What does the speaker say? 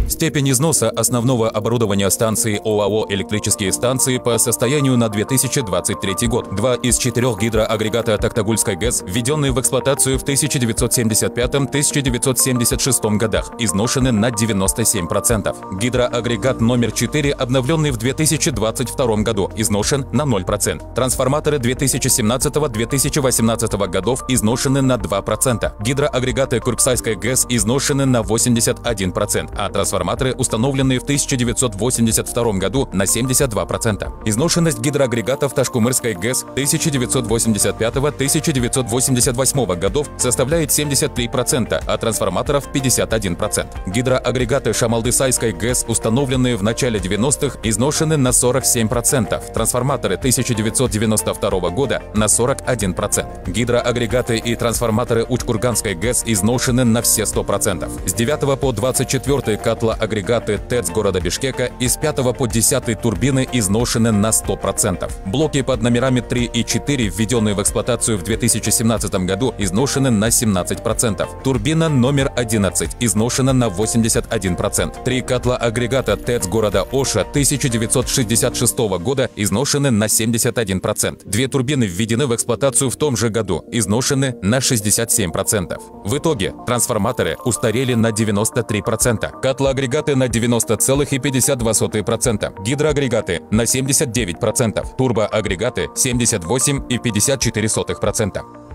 Степень износа основного оборудования станции ОАО «Электрические станции» по состоянию на 2023 год. 2 из 4 гидроагрегата Токтагульской ГЭС, введенные в эксплуатацию в 1975-1976 годах, изношены на 97%. Гидроагрегат номер 4, обновленный в 2022 году, изношен на 0%. Трансформаторы 2017-2018 годов изношены на 2%. Гидроагрегаты Курксайской ГЭС изношены на 81%, а трансформаторы, установленные в 1982 году, на 72%. Изношенность гидроагрегатов Ташкумырской ГЭС 1985-1988 годов составляет 73%, а трансформаторов 51%. Гидроагрегаты Шамалдысайской ГЭС, установленные в начале 90-х, изношены на 47%, трансформаторы 1992 года на 41%. Гидроагрегаты и трансформаторы Учкурганской ГЭС изношены на все 100%. С 9 по 24 котлоагрегаты ТЭЦ города Бишкека и с 5 по 10 турбины изношены на 100%. Блоки под номерами 3 и 4, введенные в эксплуатацию в 2017 году, изношены на 17%. Турбина номер 11 изношена на 81%. 3 котлоагрегата ТЭЦ города Оша 1966 года изношены на 71%. 2 турбины введены в эксплуатацию в том же году, изношены на 67%. В итоге трансформаторы устарели на 93%, котлоагрегаты на 90,52%, гидроагрегаты на 79%, турбоагрегаты 78,54%.